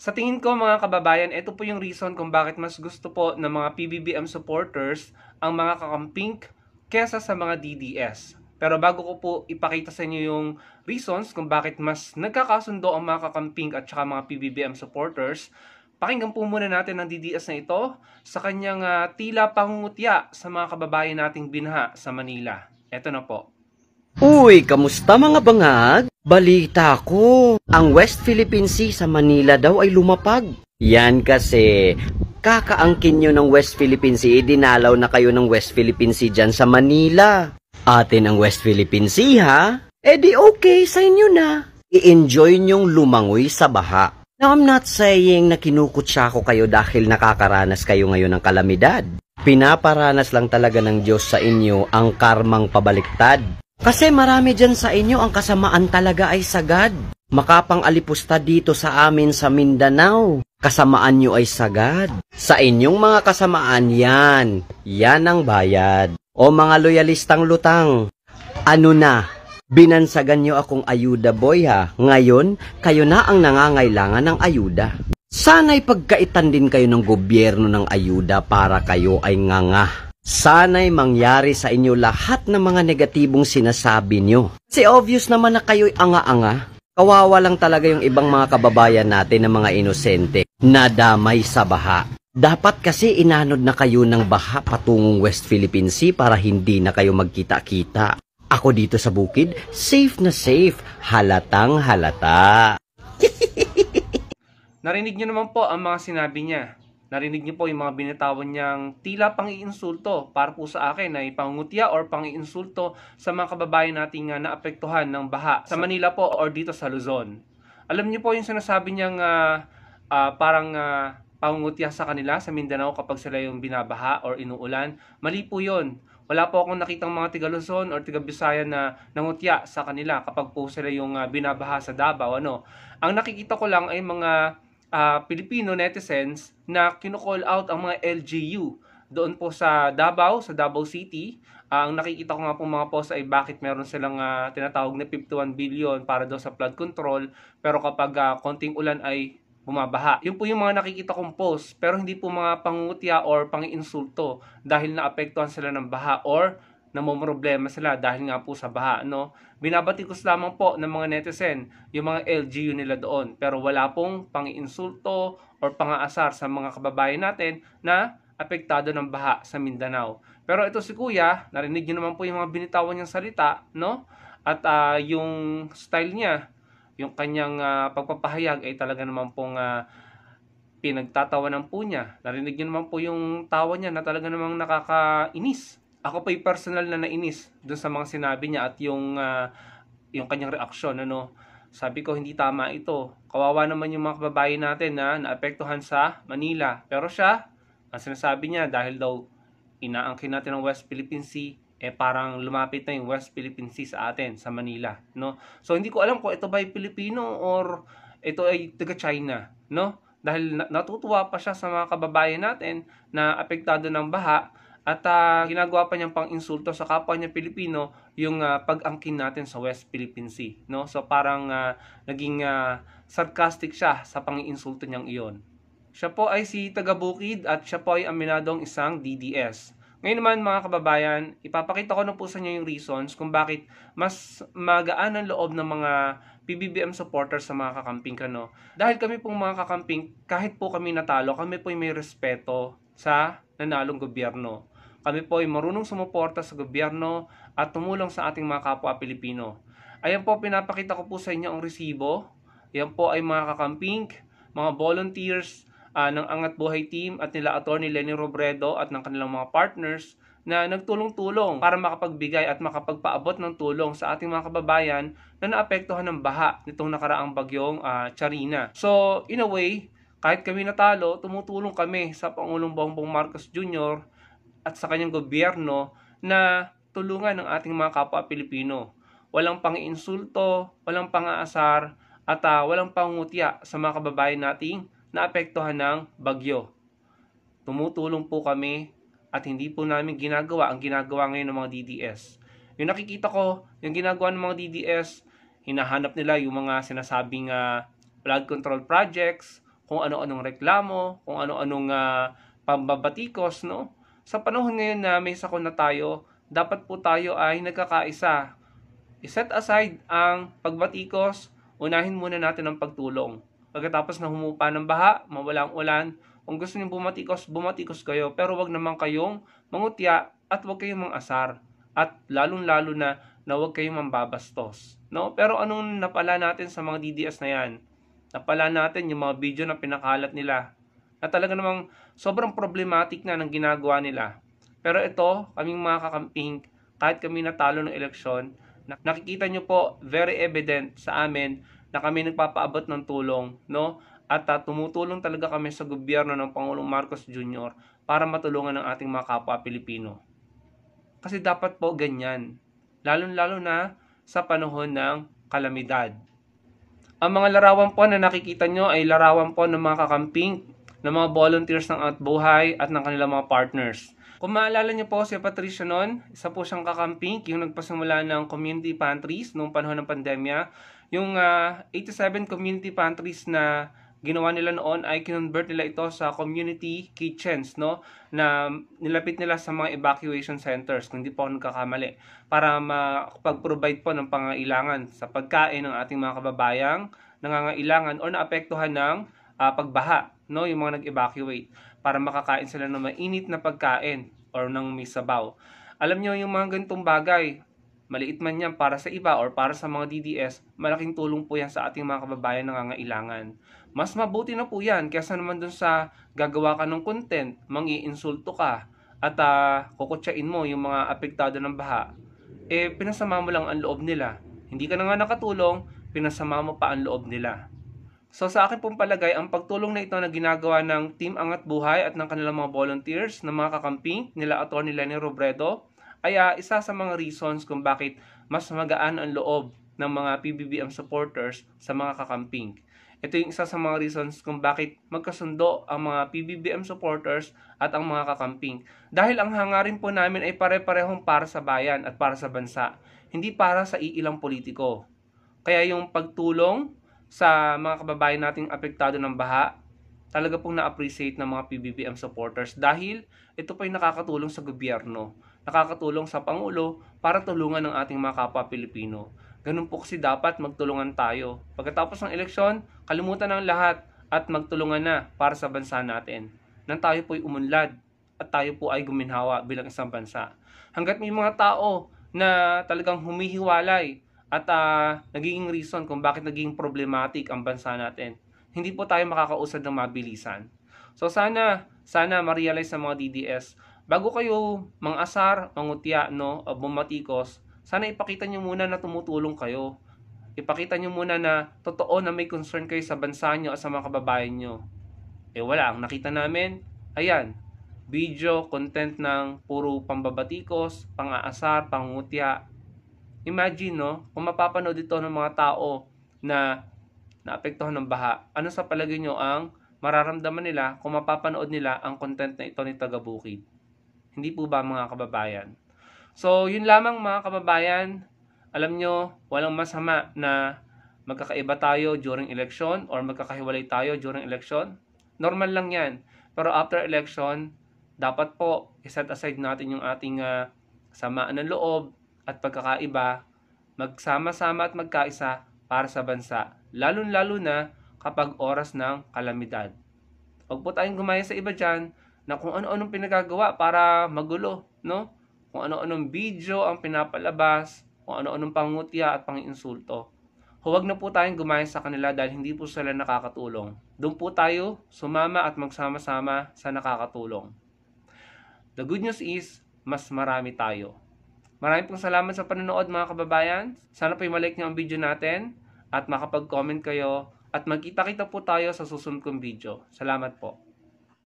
Sa tingin ko mga kababayan, ito po yung reason kung bakit mas gusto po ng mga PBBM supporters ang mga kakamping kesa sa mga DDS. Pero bago ko po ipakita sa inyo yung reasons kung bakit mas nagkakasundo ang mga kakamping at saka mga PBBM supporters, pakinggan po muna natin ang DDS na ito sa kanyang tila pangungutya sa mga kababayan nating binaha sa Manila. Ito na po. Uy, kamusta mga bangag? Balita ko, ang West Philippine Sea sa Manila daw ay lumapag. Yan kasi, kakaangkin nyo ng West Philippine Sea, dinalaw na kayo ng West Philippine Sea dyan sa Manila. Atin ang West Philippine Sea ha? Eh di okay sa inyo na. I-enjoy nyong lumangoy sa baha. Now I'm not saying na kinukutsa ko kayo dahil nakakaranas kayo ngayon ng kalamidad. Pinaparanas lang talaga ng Diyos sa inyo ang karmang pabaliktad. Kasi marami dyan sa inyo ang kasamaan talaga ay sagad. Makapang-alipusta dito sa amin sa Mindanao. Kasamaan nyo ay sagad. Sa inyong mga kasamaan yan. Yan ang bayad. O mga loyalistang lutang. Ano na? Binansagan nyo akong ayuda boy ha. Ngayon, kayo na ang nangangailangan ng ayuda. Sana'y pagkaitan din kayo ng gobyerno ng ayuda para kayo ay nganga. Sana'y mangyari sa inyo lahat ng mga negatibong sinasabi nyo. Kasi obvious naman na kayo'y anga-anga. Kawawa lang talaga yung ibang mga kababayan natin na mga inosente na damay sa baha. Dapat kasi inanod na kayo ng baha patungong West Philippine Sea para hindi na kayo magkita-kita. Ako dito sa bukid, safe na safe, halatang halata. Narinig nyo naman po ang mga sinabi niya. Narinig niyo po yung mga binitawan niyang tila pang-iinsulto para po sa akin ay pangungutya or pang-iinsulto sa mga kababayan nating naapektuhan ng baha sa Manila po or dito sa Luzon. Alam niyo po yung sinasabi niyang parang pangungutya sa kanila sa Mindanao kapag sila yung binabaha or inuulan. Mali po yun. Wala po akong nakitang mga tiga Luzon or tiga Bisaya na nangutya sa kanila kapag po sila yung binabaha sa Davao. Ang nakikita ko lang ay mga Filipino netizens na kino-call out ang mga LGU doon po sa Davao City. Ang nakikita ko nga po mga post ay bakit meron silang tinatawag na 51 billion para daw sa flood control, pero kapag konting ulan ay bumabaha. Yun po yung mga nakikita kong post, pero hindi po mga pangungutya or pang-insulto dahil naapektuhan sila ng baha or namomroblema sila dahil nga po sa baha, Binabatikos lamang po ng mga netizen yung mga LGU nila doon, pero wala pong pang-insulto or pang-aasar sa mga kababayan natin na apektado ng baha sa Mindanao. Pero ito si Kuya, narinig niyo naman po yung mga binitawan niyang salita, At yung style niya, yung kanyang pagpapahayag ay talaga naman pong pinagtatawanan po niya. Narinig niyo naman po yung tawa niya na talaga namang nakakainis. Ako pa'y personal na nainis doon sa mga sinabi niya at yung kanyang reaksyon, Sabi ko, hindi tama ito. Kawawa naman yung mga kababayan natin na naapektuhan sa Manila. Pero siya, ang sinasabi niya, dahil daw inaangkin natin ang West Philippine Sea, parang lumapit na yung West Philippine Sea sa atin, sa Manila, So, hindi ko alam kung ito ba ay Pilipino or ito ay taga-China, Dahil natutuwa pa siya sa mga kababayan natin na apektado ng baha. At ginagawa pa niyang pang-insulto sa kapwa niya Pilipino yung pag-angkin natin sa West Philippine Sea, So parang naging sarcastic siya sa pang-insulto niyang iyon. Siya po ay si taga-Bukid at siya po ay aminadong isang DDS. Ngayon naman mga kababayan, ipapakita ko na po sa inyo yung reasons kung bakit mas magaan ang loob ng mga PBBM supporters sa mga kakamping Dahil kami pong mga kakamping, kahit po kami natalo, kami po ay may respeto sa nanalong gobyerno. Kami po ay marunong sumuporta sa gobyerno at tumulong sa ating mga kapwa Pilipino. Ayan po, pinapakita ko po sa inyo ang resibo. Ayan po ay mga kakamping, mga volunteers ng Angat Buhay Team at nila Atty. Leni Robredo at ng kanilang mga partners na nagtulong-tulong para makapagbigay at makapagpaabot ng tulong sa ating mga kababayan na naapektuhan ng baha nitong nakaraang bagyong Charina. So, in a way, kahit kami natalo, tumutulong kami sa Pangulong Bongbong Marcos Jr. at sa kanyang gobyerno na tulungan ng ating mga kapwa Pilipino. Walang pang-insulto, walang pang-aasar, at walang pangungutya sa mga kababayan nating naapektuhan ng bagyo. Tumutulong po kami at hindi po namin ginagawa ang ginagawa ngayon ng mga DDS. Yung nakikita ko, yung ginagawa ng mga DDS, hinahanap nila yung mga sinasabing flood control projects, kung ano-anong reklamo, kung ano-anong pambabatikos, no? Sa panahon ngayon na may sakon na tayo, dapat po tayo ay nagkakaisa. I-set aside ang pagbatikos, unahin muna natin ang pagtulong. Pagkatapos na humupa ng baha, mawala ang ulan, kung gusto niyo bumatikos, bumatikos kayo. Pero wag naman kayong mangutya at wag kayong mangasar. At lalong-lalo na huwag kayong mambabastos. No? Pero anong napala natin sa mga DDS na yan? Napala natin yung mga video na pinakalat nila na talaga namang sobrang problematic na ng ginagawa nila. Pero ito, kaming mga kakamping, kahit kami natalo ng eleksyon, nakikita nyo po, very evident sa amin na kami nagpapaabot ng tulong, no? At tumutulong talaga kami sa gobyerno ng Pangulong Marcos Jr. para matulungan ang ating mga kapwa Pilipino. Kasi dapat po ganyan, lalong-lalo na sa panahon ng kalamidad. Ang mga larawan po na nakikita nyo ay larawan po ng mga kakamping, ng mga volunteers ng At Buhay at ng kanilang mga partners. Kung maalala nyo po si Patricia noon, isa po siyang kakamping, yung nagpasimula ng community pantries noong panahon ng pandemya. Yung 87 community pantries na ginawa nila noon ay kinonvert nila ito sa community kitchens, no? Na nilapit nila sa mga evacuation centers, kung hindi po ako nagkakamali, para makapag-provide po ng pangangailangan sa pagkain ng ating mga kababayang nangangailangan o naapektuhan ng pagbaha, no? Yung mga nag-evacuate, para makakain sila ng mainit na pagkain or ng may sabaw. Alam nyo, yung mga ganitong bagay, maliit man yan para sa iba or para sa mga DDS, malaking tulong po yan sa ating mga kababayan na nangangailangan. Mas mabuti na po yan kaysa naman dun sa gagawa ka ng content, mangi-insulto ka, at kukutsain mo yung mga apektado ng baha. Pinasama mo lang ang loob nila. Hindi ka na nga nakatulong, pinasama mo pa ang loob nila. So sa akin pong palagay, ang pagtulong na ito na ginagawa ng Team Angat Buhay at ng kanilang mga volunteers, ng mga kakamping nila Atty. Leni Robredo, ay isa sa mga reasons kung bakit mas magaan ang loob ng mga PBBM supporters sa mga kakamping. Ito yung isa sa mga reasons kung bakit magkasundo ang mga PBBM supporters at ang mga kakamping. Dahil ang hangarin po namin ay pare-parehong para sa bayan at para sa bansa, hindi para sa iilang politiko. Kaya yung pagtulong sa mga kababayan nating apektado ng baha, talaga pong na-appreciate ng mga PBBM supporters dahil ito po ay nakakatulong sa gobyerno, nakakatulong sa Pangulo para tulungan ng ating mga kapwa Pilipino. Ganun po kasi dapat magtulungan tayo. Pagkatapos ng eleksyon, kalimutan ng lahat at magtulungan na para sa bansa natin. Nang tayo po ay umunlad at tayo po ay guminhawa bilang isang bansa. Hanggat may mga tao na talagang humihiwalay at nagiging reason kung bakit naging problematic ang bansa natin, hindi po tayo makakausad ng mabilisan. So sana ma-realize ng mga DDS, bago kayo mang-asar, mangutya, no, o bumatikos, sana ipakita nyo muna na tumutulong kayo. Ipakita nyo muna na totoo na may concern kayo sa bansa nyo at sa mga kababayan nyo. Wala, ang nakita namin, ayan, video, content ng puro pambabatikos, pang-aasar, pangutya. Imagine, no, kung mapapanood ito ng mga tao na naapektuhan ng baha, ano sa palagay nyo ang mararamdaman nila kung mapapanood nila ang content na ito ni Taga-Bukid? Hindi po ba, mga kababayan? So, yun lamang, mga kababayan. Alam nyo, walang masama na magkakaiba tayo during election or magkakahiwalay tayo during election. Normal lang yan. Pero after election, dapat po iset aside natin yung ating samaan ng loob at pagkakaiba, magsama-sama at magkaisa para sa bansa, lalo-lalo na kapag oras ng kalamidad. Huwag po tayong gumaya sa iba dyan na kung ano-anong pinagagawa para magulo, no? Kung ano-anong video ang pinapalabas, kung ano-anong pangutya at panginsulto. Huwag na po tayong gumaya sa kanila dahil hindi po sila nakakatulong. Doon po tayo sumama at magsama-sama sa nakakatulong. The good news is, mas marami tayo. Maraming pong salamat sa panonood, mga kababayan. Sana po i-like nyo ang video natin at makapag-comment kayo at magkita-kita po tayo sa susunod kong video. Salamat po.